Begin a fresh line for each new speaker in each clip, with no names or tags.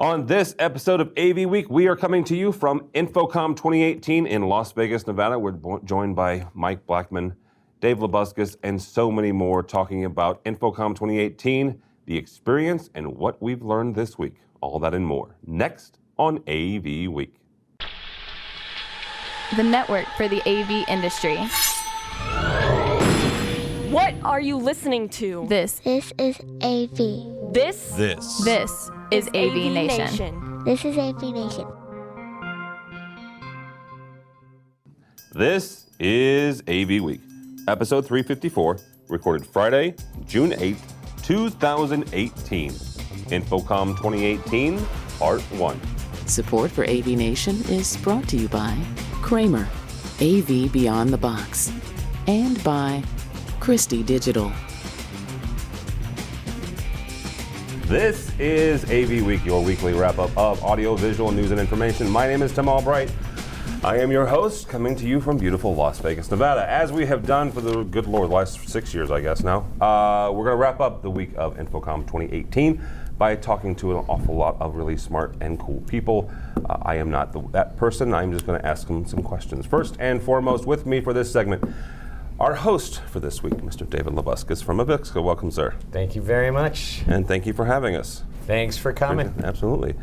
On this episode of AV Week, we are coming to you from InfoComm 2018 in Las Vegas, Nevada. We're joined by Mike Blackman, Dave Labuscus, and so many more talking about InfoComm 2018, the experience, and what we've learned this week. All that and more. Next on AV Week.
The network for the AV industry.
What are you listening to?
This
is AV.
This
is AVNation.
This is AVNation.
This is AV Week, episode 354, recorded Friday, June 8th, 2018. InfoComm 2018, Part 1.
Support for AVNation is brought to you by Kramer, AV Beyond the Box, and by Christie Digital.
This is AV Week, your weekly wrap-up of audio, visual, news, and information. My name is Tim Albright. I am your host, coming to you from beautiful Las Vegas, Nevada. As we have done for the good Lord, the last 6 years, I guess now, we're going to wrap up the week of InfoComm 2018 by talking to an awful lot of really smart and cool people. I am not that person. I'm just going to ask them some questions. First and foremost, with me for this segment, our host for this week, Mr. David Labuscus from AVWeek. Welcome, sir.
Thank you very much.
And thank you for having us.
Thanks for coming.
Absolutely.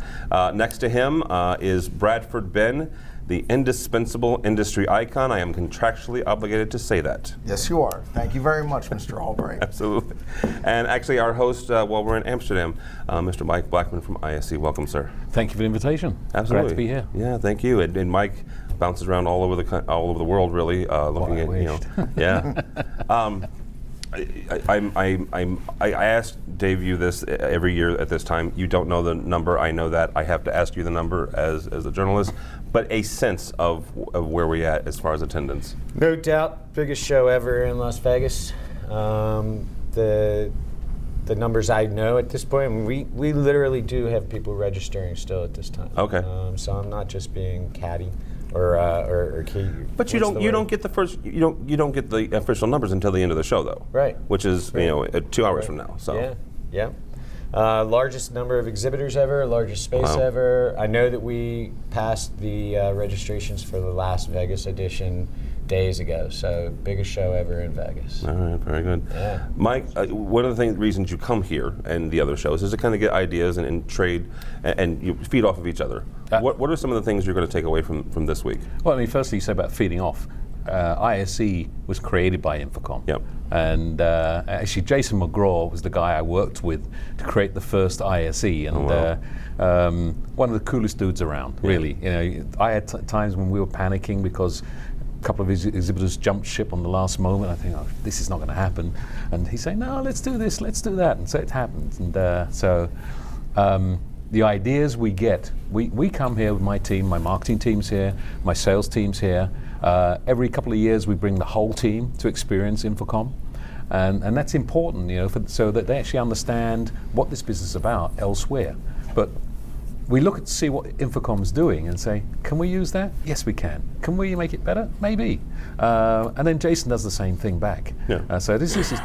Next to him is Bradford Ben, the indispensable industry icon. I am contractually obligated to say that.
Yes, you are. Thank you very much, Mr. Albright.
Absolutely. And actually, our host while we're in Amsterdam, Mr. Mike Blackman from ISC. Welcome, sir.
Thank you for the invitation.
Absolutely.
Glad to be here.
Yeah, thank you. And Mike bounces around all over the world, really, looking at Yeah. I asked Dave you this every year at this time. You don't know the number. I know that. I have to ask you the number as a journalist, but a sense of where we at as far as attendance.
No doubt, biggest show ever in Las Vegas. The numbers I know at this point, we literally do have people registering still at this time.
Okay.
So I'm not just being catty. Or key.
But you don't get the official numbers until the end of the show, though.
Right.
Which is 2 hours from now. So.
Yeah. Largest number of exhibitors ever, largest space ever. I know that we passed the registrations for the Las Vegas edition days ago, so biggest show ever in Vegas.
All right, very good.
Yeah.
Mike, one of the reasons you come here and the other shows is to kind of get ideas and trade and you feed off of each other. What are some of the things you're going to take away from this week?
Well, I mean, firstly, you say about feeding off. ISE was created by InfoComm.
Yep.
And actually, Jason McGraw was the guy I worked with to create the first ISE, and one of the coolest dudes around, really. You know, I had times when we were panicking because a couple of his exhibitors jumped ship on the last moment. I think, oh, this is not going to happen. And he's saying, no, let's do this, let's do that. And so it happened. And the ideas we get, we come here with my team, my marketing team's here, my sales team's here. Every couple of years we bring the whole team to experience InfoComm. And that's important, you know, so that they actually understand what this business is about elsewhere. But we look at see what InfoComm's doing and say, can we use that? Yes, we can. Can we make it better? Maybe. And then Jason does the same thing back.
Yeah.
So this is this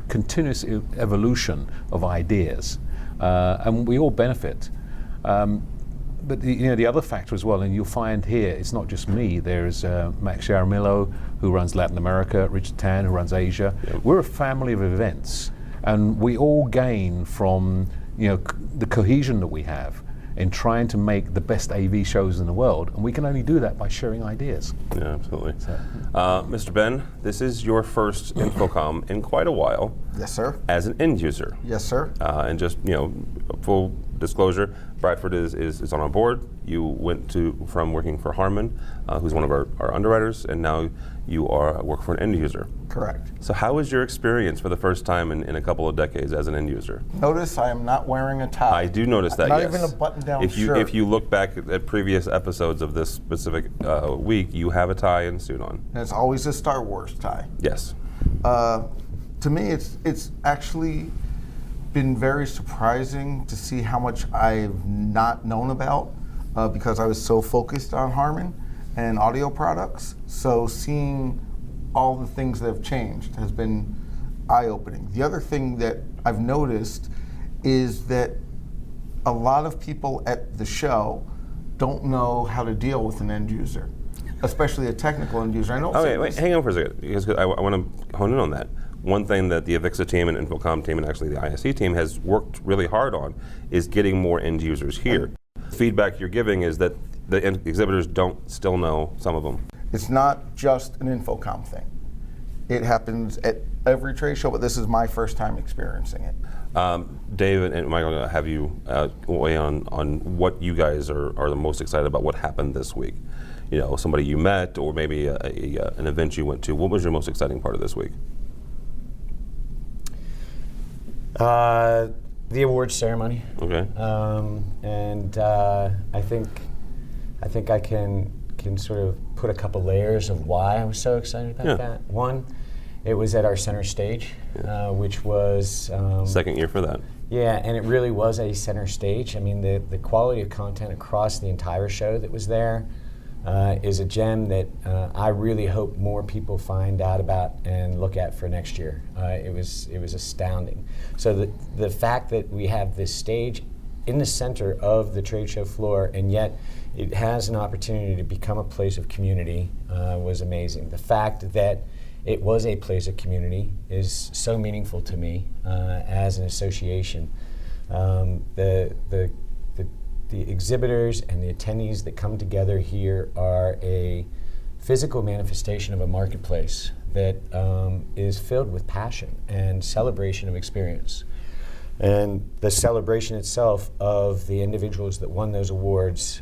continuous evolution of ideas, and we all benefit. But the other factor as well, and you'll find here, it's not just me. There's Max Jaramillo, who runs Latin America, Richard Tan, who runs Asia. Yep. We're a family of events, and we all gain from the cohesion that we have in trying to make the best AV shows in the world, and we can only do that by sharing ideas.
Yeah, absolutely. So, Mr. Ben, this is your first InfoComm in quite a while.
Yes, sir.
As an end user.
Yes, sir.
And just full disclosure, Bradford is on our board. You went from working for Harman, who's one of our underwriters, and now you work for an end user.
Correct.
So how was your experience for the first time in a couple of decades as an end user?
Notice I am not wearing a tie.
I do notice that,
not
yes.
Even a button-down shirt.
If you look back at previous episodes of this specific week, you have a tie and suit on.
And it's always a Star Wars tie.
Yes.
To me, it's actually been very surprising to see how much I've not known about because I was so focused on Harman and audio products. So seeing all the things that have changed has been eye-opening. The other thing that I've noticed is that a lot of people at the show don't know how to deal with an end user, especially a technical end user. I know.
Wait, hang on for a second, because I want to hone in on that. One thing that the AVIXA team and InfoComm team and actually the ISE team has worked really hard on is getting more end users here. The feedback you're giving is that the exhibitors don't still know some of them.
It's not just an InfoComm thing. It happens at every trade show, but this is my first time experiencing it.
Dave and Michael, have you weigh on what you guys are the most excited about, what happened this week? You know, somebody you met or maybe an event you went to. What was your most exciting part of this week?
The awards ceremony.
Okay.
And I think I can sort of put a couple layers of why I was so excited about that. One, it was at our center stage, which was
second year for that.
Yeah, and it really was a center stage. I mean, the quality of content across the entire show that was there is a gem that I really hope more people find out about and look at for next year. It was astounding. So the fact that we have this stage in the center of the trade show floor, and yet it has an opportunity to become a place of community was amazing. The fact that it was a place of community is so meaningful to me as an association. The exhibitors and the attendees that come together here are a physical manifestation of a marketplace that is filled with passion and celebration of experience. And the celebration itself of the individuals that won those awards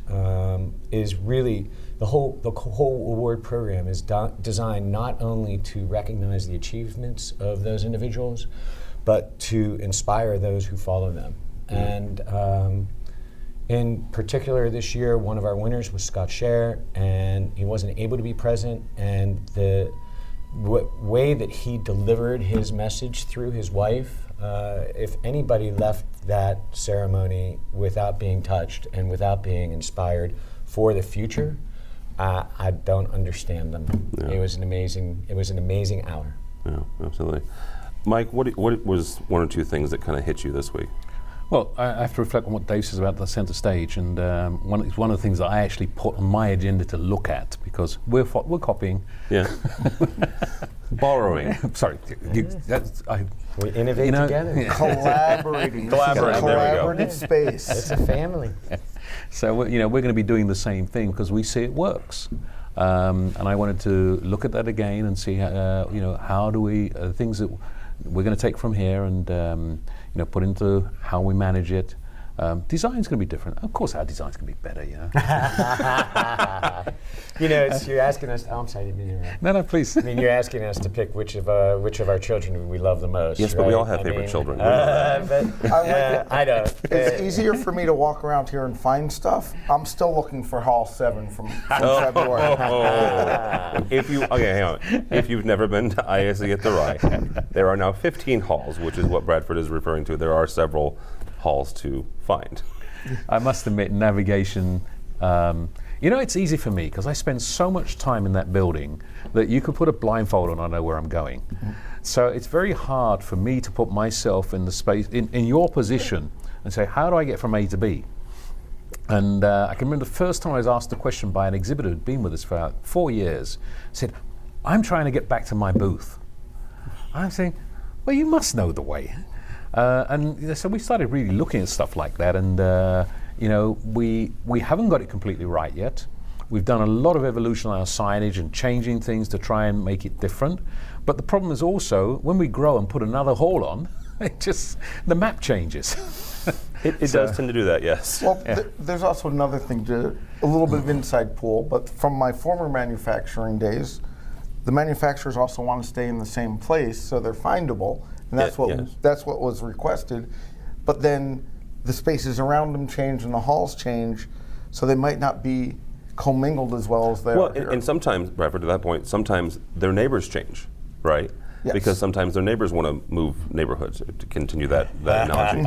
is really, the whole award program is designed not only to recognize the achievements of those individuals, but to inspire those who follow them. And in particular this year, one of our winners was Scott Scher, and he wasn't able to be present, and the way that he delivered his message through his wife, if anybody left that ceremony without being touched and without being inspired for the future, I don't understand them. Yeah. It was an amazing hour.
Yeah, absolutely. Mike, what was one or two things that kind of hit you this week?
Well, I have to reflect on what Dave says about the centre stage, and it's one of the things that I actually put on my agenda to look at, because we're copying.
Yeah. Borrowing.
Sorry.
We innovate together.
Yeah. Collaborating.
Collaborative
space.
It's a family.
So we're going to be doing the same thing because we see it works. And I wanted to look at that again and see how do we things that we're going to take from here and put into how we manage it. Design's going to be different. Of course, our design's going to be better.
You're asking us. Oh, I'm sorry, I didn't mean to interrupt.
No, please.
I mean, you're asking us to pick which of our children we love the most.
Yes,
right?
but we all have favorite children.
I don't.
It's easier for me to walk around here and find stuff. I'm still looking for Hall 7 from February.
Hang on. If you've never been to ISE at the Rye, there are now 15 halls, which is what Bradford is referring to. There are several halls to find.
I must admit, navigation, it's easy for me because I spend so much time in that building that you could put a blindfold on, I know where I'm going. Mm-hmm. So it's very hard for me to put myself in the space, in your position, and say, how do I get from A to B? And I can remember the first time I was asked the question by an exhibitor who'd been with us for about 4 years, said, I'm trying to get back to my booth. I'm saying, well, you must know the way. And so we started really looking at stuff like that, and we haven't got it completely right yet. We've done a lot of evolution on our signage and changing things to try and make it different. But the problem is also when we grow and put another hall on, the map changes.
It does tend to do that, yes.
Well, there's also another thing, a little bit of inside pool, but from my former manufacturing days, the manufacturers also want to stay in the same place so they're findable. And that's what was requested. But then the spaces around them change and the halls change, so they might not be commingled as well as they are here.
And sometimes, Bradford, to that point, sometimes their neighbors change, right?
Yes.
Because sometimes their neighbors want to move neighborhoods, to continue that analogy.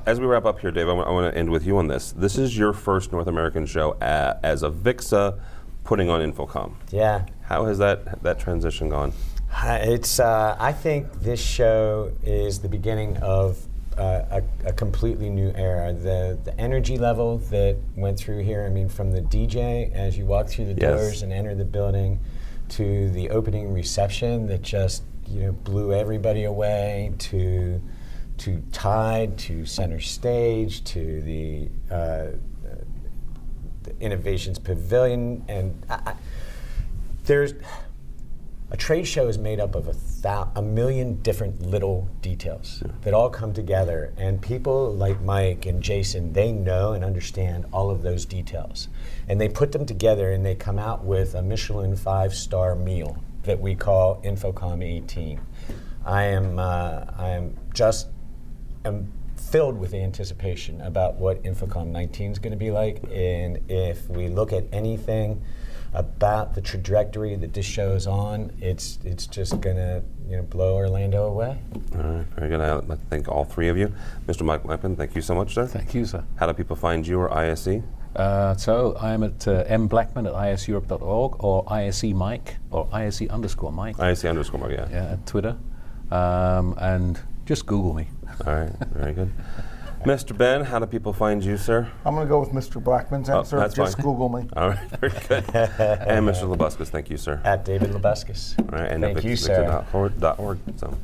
As we wrap up here, Dave, I want to end with you on this. This is your first North American show as a AVIXA putting on InfoComm.
Yeah.
How has that transition gone?
I think this show is the beginning of a completely new era. The energy level that went through here, I mean, from the DJ as you walk through the doors and enter the building, to the opening reception that just blew everybody away, to Tide, to Center Stage, to the Innovations Pavilion, and there's a trade show is made up of a million different little details that all come together, and people like Mike and Jason, they know and understand all of those details, and they put them together and they come out with a Michelin 5-star meal that we call InfoComm 18. I am filled with anticipation about what InfoComm 19 is going to be like, and if we look at anything about the trajectory that this show is on, it's just going to blow Orlando away.
All right, very good. I'd like to thank all three of you. Mr. Mike Blackman, thank you so much, sir.
Thank you, sir.
How do people find you or ISE?
So I'm at mblackman@iseurope.org, or ISE Mike, or ISE_Mike.
ISE_Mike, yeah.
Yeah, at Twitter. And just Google me.
All right, very good. Mr. Ben, how do people find you, sir?
I'm going to go with Mr. Blackman's answer.
that's
Just
fine.
Google me.
All right, very good. And Mr. Labuscus, thank you, sir.
At David Labuscus.
All right, and
Thank you, sir.
Victor.org. So.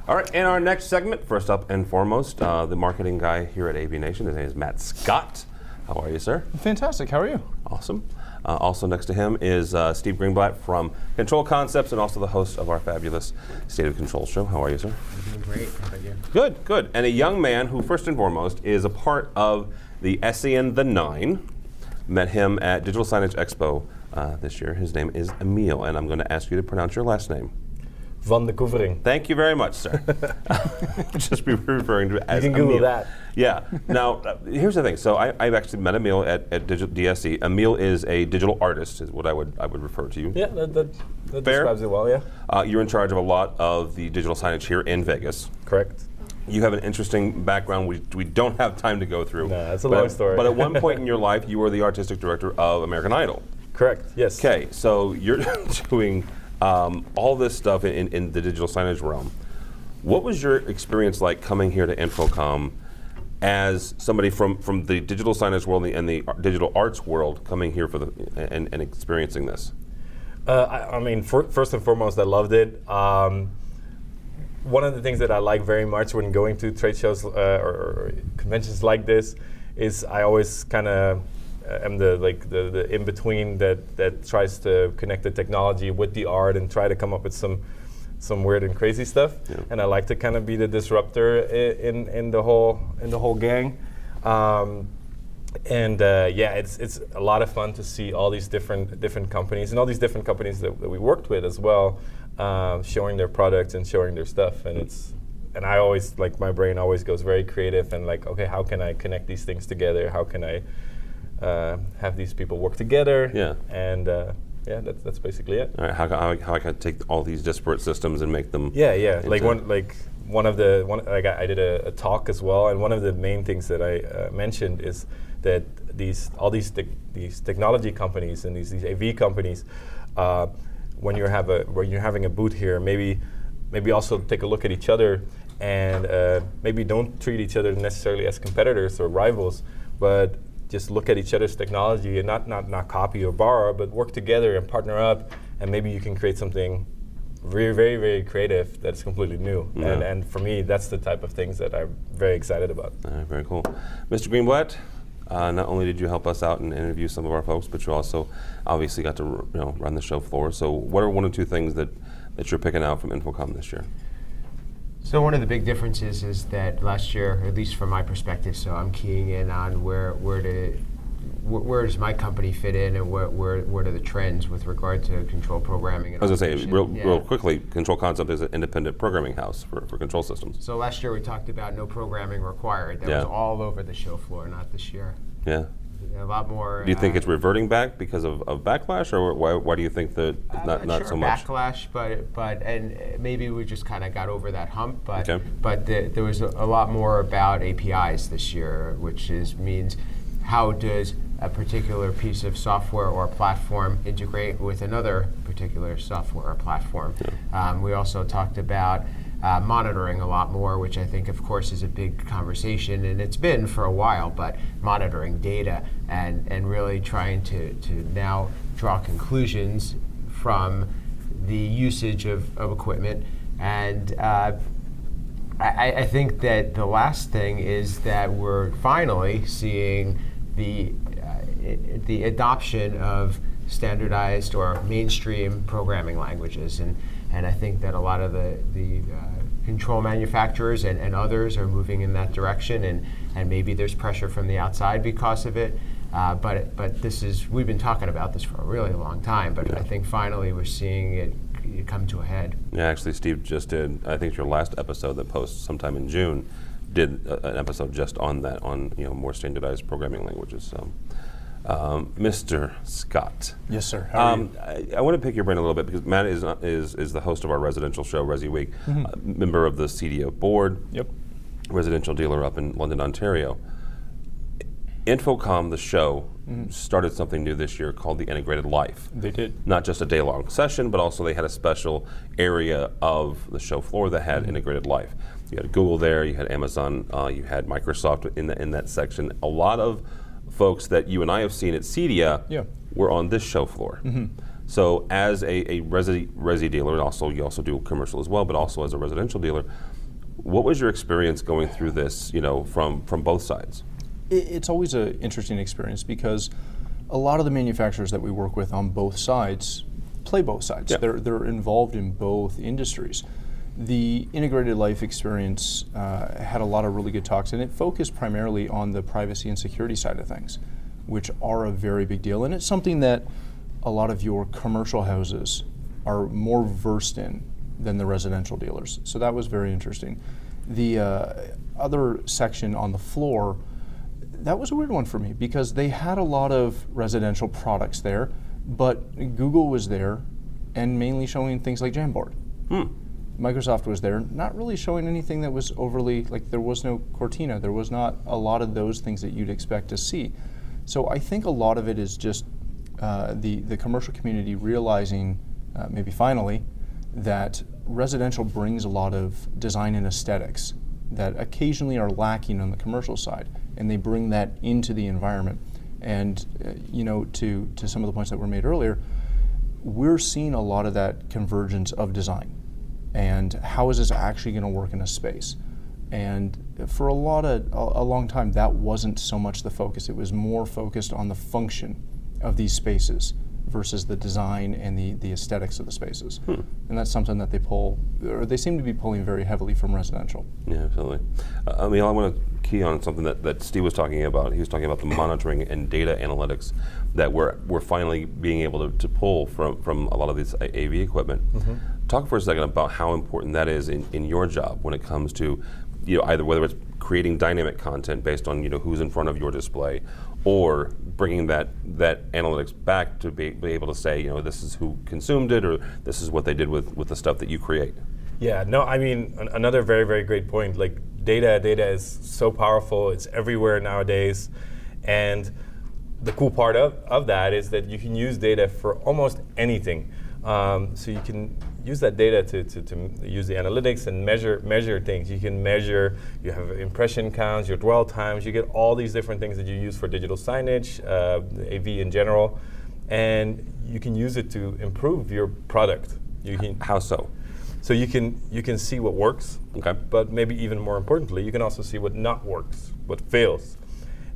All right, in our next segment, first up and foremost, the marketing guy here at AVNation. His name is Matt Scott. How are you, sir?
Fantastic. How are you?
Awesome. Also next to him is Steve Greenblatt from Control Concepts and also the host of our fabulous State of Control show. How are you, sir?
I'm doing great. How about you?
Good, good. And a young man who, first and foremost, is a part of the SEN The 9. Met him at Digital Signage Expo this year. His name is Emile, and I'm going to ask you to pronounce your last name.
Van de Koevering.
Thank you very much, sir. Just be referring to it as
You can Google
Emile.
that.
Yeah. Now, here's the thing. So I've actually met Emile at DSE. Emile is a digital artist, is what I would refer to you.
Yeah, that
Fair?
describes it well, yeah.
You're in charge of a lot of the digital signage here in Vegas.
Correct.
You have an interesting background we don't have time to go through.
No, that's a long story.
But at one point in your life, you were the artistic director of American Idol.
Correct, yes.
Okay, so you're doing all this stuff in the digital signage realm. What was your experience like coming here to InfoComm as somebody from the digital signage world and the digital arts world coming here for and experiencing this?
I mean, first and foremost, I loved it. One of the things that I like very much when going to trade shows or conventions like this is I always kind of am the in between that tries to connect the technology with the art and try to come up with some weird and crazy stuff. Yeah. And I like to kind of be the disruptor in the whole gang. It's a lot of fun to see all these different companies and all these different companies that we worked with as well, showing their products and showing their stuff. And I always, like, my brain always goes very creative and like, okay, how can I connect these things together? How can I have these people work together? Yeah. And that's basically it.
All right, how I can take all these disparate systems and make them.
Yeah. I did a talk as well, and one of the main things that I mentioned is that these technology companies and these AV companies, when you're having a booth here, maybe also take a look at each other and maybe don't treat each other necessarily as competitors or rivals, but just look at each other's technology and not copy or borrow, but work together and partner up, and maybe you can create something very, very, very creative that's completely new. Yeah. And for me, that's the type of things that I'm very excited about.
All right, very cool. Mr. Greenblatt, not only did you help us out and interview some of our folks, but you also obviously got to run the show floor. So what are one or two things that you're picking out from InfoComm this year?
So one of the big differences is that last year, at least from my perspective, so I'm keying in on where does my company fit in, and what are the trends with regard to control programming. And
I was going to say, real quickly, Control Concept is an independent programming house for control systems.
So last year we talked about no programming required. That was all over the show floor, not this year.
Yeah.
A lot more.
Do you think it's reverting back because of backlash, or why do you think that not so much?
Backlash, but maybe we just kind of got over that hump. But
okay.
But there was a lot more about APIs this year, which means how does a particular piece of software or platform integrate with another particular software or platform. Yeah. We also talked about monitoring a lot more, which I think, of course, is a big conversation, and it's been for a while, but monitoring data and really trying to now draw conclusions from the usage of equipment. And I think that the last thing is that we're finally seeing the adoption of standardized or mainstream programming languages, and I think that a lot of the control manufacturers and others are moving in that direction, and maybe there's pressure from the outside because of it. But we've been talking about this for a really long time, but I think finally we're seeing it come to a head.
Yeah, actually, Steve just did, I think your last episode that posts sometime in June, did an episode just on that, on more standardized programming languages. So, Mr. Scott.
Yes, sir. How are you?
I want to pick your brain a little bit because Matt is the host of our residential show, AVWeek, member of the CDO board, residential dealer up in London, Ontario. InfoComm, the show, started something new this year called the Integrated Life.
They did.
Not just a day-long session, but also they had a special area of the show floor that had Integrated Life. You had Google there, you had Amazon, you had Microsoft in that section. A lot of folks that you and I have seen at CEDIA were on this show floor. So as a resi dealer, and you also do commercial as well, but also as a residential dealer, what was your experience going through this, from both sides?
It's always an interesting experience because a lot of the manufacturers that we work with on both sides play both sides. They're involved in both industries. The Integrated Life experience had a lot of really good talks, and it focused primarily on the privacy and security side of things, which are a very big deal. And it's something that a lot of your commercial houses are more versed in than the residential dealers. So that was very interesting. The other section on the floor, that was a weird one for me because they had a lot of residential products there, but Google was there and mainly showing things like Jamboard. Microsoft was there, not really showing anything that was overly, like there was no Cortina, there was not a lot of those things that you'd expect to see. So I think a lot of it is just the commercial community realizing, maybe finally, that residential brings a lot of design and aesthetics that occasionally are lacking on the commercial side, and they bring that into the environment. And to some of the points that were made earlier, we're seeing a lot of that convergence of design and how is this actually going to work in a space. And for a long time, that wasn't so much the focus. It was more focused on the function of these spaces versus the design and the aesthetics of the spaces. And that's something that they seem to be pulling very heavily from residential.
Yeah, absolutely. I want to key on something that Steve was talking about. He was talking about the monitoring and data analytics that we're finally being able to pull from a lot of this AV equipment. Talk for a second about how important that is in your job when it comes to either whether it's creating dynamic content based on who's in front of your display, or bringing that analytics back to be able to say this is who consumed it, or this is what they did with the stuff that you create.
Yeah, no, another very, very great point. Like data is so powerful. It's everywhere nowadays, and the cool part of that is that you can use data for almost anything. So you can use that data to use the analytics and measure things. You can measure, you have impression counts, your dwell times, you get all these different things that you use for digital signage, AV in general, and you can use it to improve your product.
How so?
So you can see what works, but maybe even more importantly, you can also see what not works, what fails.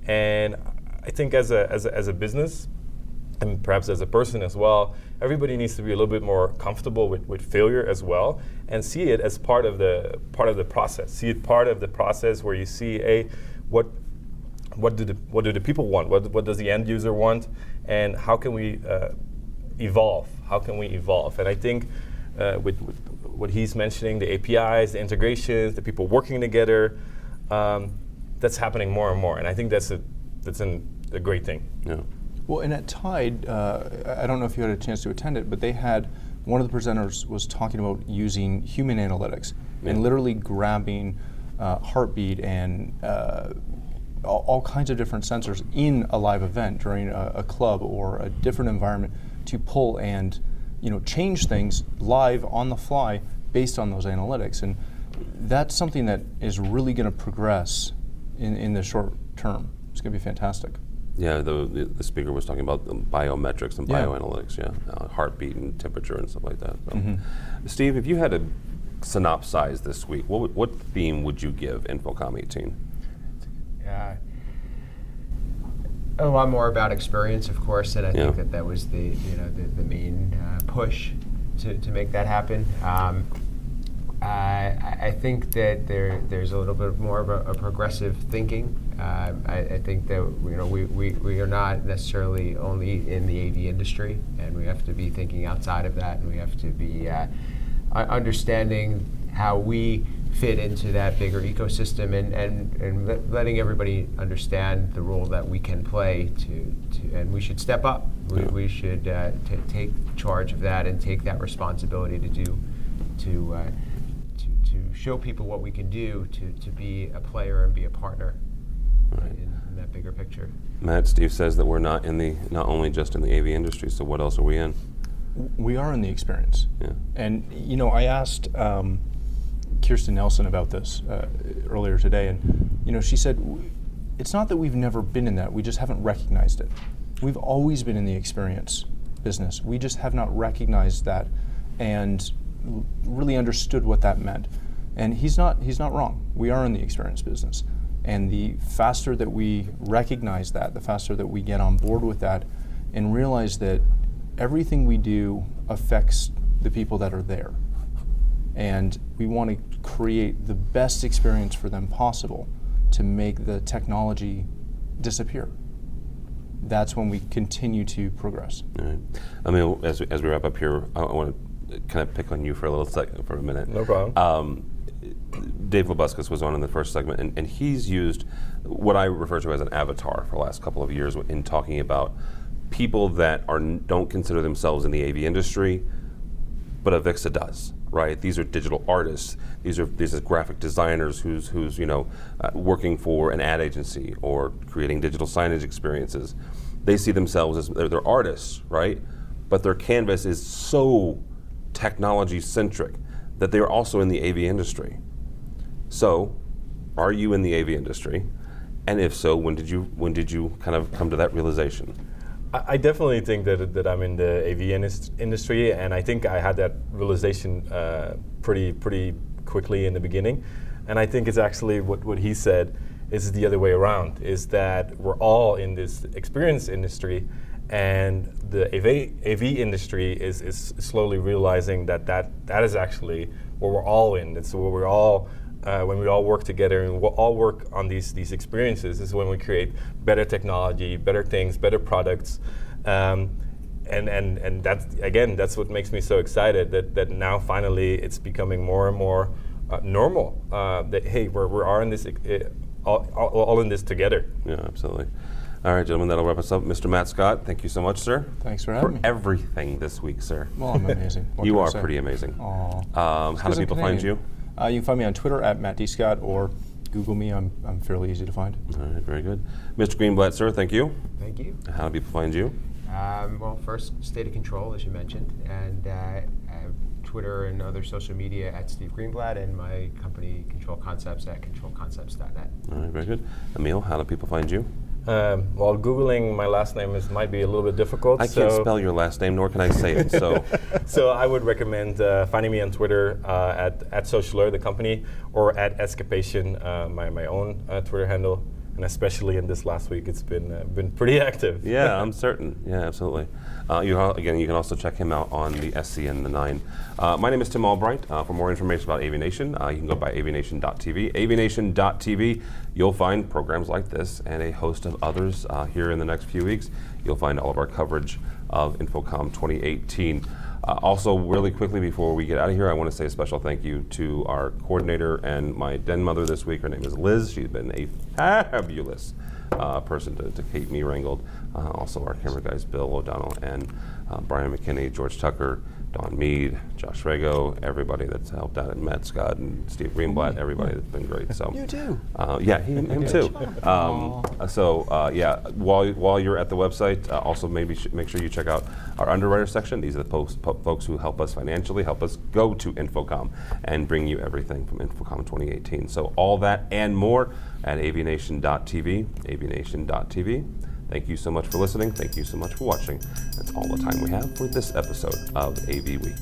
And I think as a business, and perhaps as a person as well, everybody needs to be a little bit more comfortable with failure as well, and see it as part of the process. See it part of the process where you see, what do the people want? What does the end user want? And how can we evolve? How can we evolve? And I think with what he's mentioning, the APIs, the integrations, the people working together, that's happening more and more. And I think that's a great thing.
Yeah.
Well, and at Tide, I don't know if you had a chance to attend it, but they had, one of the presenters was talking about using human analytics and literally grabbing heartbeat and all kinds of different sensors in a live event during a club or a different environment to pull and change things live on the fly based on those analytics. And that's something that is really going to progress in the short term. It's going to be fantastic.
Yeah, the speaker was talking about the biometrics and bioanalytics, heartbeat and temperature and stuff like that. So. Steve, if you had to synopsize this week, what theme would you give InfoComm 18?
A lot more about experience, of course, and I think that was the main push to make that happen. I think that there's a little bit more of a progressive thinking. I think that we are not necessarily only in the AV industry, and we have to be thinking outside of that, and we have to be understanding how we fit into that bigger ecosystem, and letting everybody understand the role that we can play and we should step up. We should take charge of that and take that responsibility to show people what we can do to be a player and be a partner in that bigger picture.
Matt, Steve says that we're not only just in the AV industry, so what else are we in?
We are in the experience.
Yeah.
And I asked Kirsten Nelson about this earlier today, and she said, it's not that we've never been in that, we just haven't recognized it. We've always been in the experience business. We just have not recognized that and really understood what that meant. And he's not wrong. We are in the experience business. And the faster that we recognize that, the faster that we get on board with that and realize that everything we do affects the people that are there. And we want to create the best experience for them possible to make the technology disappear. That's when we continue to progress.
All right. I mean, as we wrap up here, I want to kind of pick on you for a minute.
No problem.
Dave Labuscus was on in the first segment, and he's used what I refer to as an avatar for the last couple of years in talking about people that don't consider themselves in the AV industry, but Avixa does, right? These are digital artists. These are graphic designers who's working for an ad agency or creating digital signage experiences. They see themselves as they're artists, right? But their canvas is so technology centric that they're also in the AV industry. So, are you in the AV industry? And if so, when did you kind of come to that realization?
I definitely think that I'm in the AV industry, and I think I had that realization pretty quickly in the beginning. And I think it's actually what he said is the other way around, is that we're all in this experience industry, and the AV industry is slowly realizing that is actually what we're all in. It's what we're all when we all work together and we all work on these experiences is when we create better technology, better things, better products, and that's what makes me so excited that now finally it's becoming more and more normal. That hey, we're all in this all in this together.
Yeah, absolutely. All right, gentlemen, that'll wrap us up. Mr. Matt Scott, thank you so much, sir.
Thanks for having me.
Everything this week, sir.
Well, I'm amazing.
You are pretty amazing. How do people find you?
You can find me on Twitter at Matt D. Scott, or Google me. I'm fairly easy to find.
All right, very good. Mr. Greenblatt, sir, thank you.
Thank you.
How do people find you?
Well, first, State of Control, as you mentioned, and Twitter and other social media at Steve Greenblatt, and my company, Control Concepts, at controlconcepts.net.
All right, very good. Emil, how do people find you?
Well, Googling my last name might be a little bit difficult.
I can't spell your last name, nor can I say it. So,
so I would recommend finding me on Twitter at Socialeur, the company, or at Escapation, my own Twitter handle. And especially in this last week, it's been pretty active.
Yeah, I'm certain. Yeah, absolutely. You can also check him out on the SCN, the 9. My name is Tim Albright. For more information about AVNation, you can go by avnation.tv. avnation.tv, you'll find programs like this and a host of others here in the next few weeks. You'll find all of our coverage of InfoComm 2018. Also, really quickly before we get out of here, I want to say a special thank you to our coordinator and my den mother this week. Her name is Liz. She's been a fabulous person to keep me wrangled. Also, our camera guys, Bill O'Donnell and Brian McKinney, George Tucker, Don Mead, Josh Rago, everybody that's helped out at Met, Scott and Steve Greenblatt, everybody that's been great. So
You too.
Yeah, him too. Yeah, while you're at the website, also maybe make sure you check out our underwriter section. These are the folks who help us financially, help us go to InfoComm and bring you everything from InfoComm 2018. So all that and more at AVNation.tv, AVNation.tv. Thank you so much for listening. Thank you so much for watching. That's all the time we have for this episode of AV Week.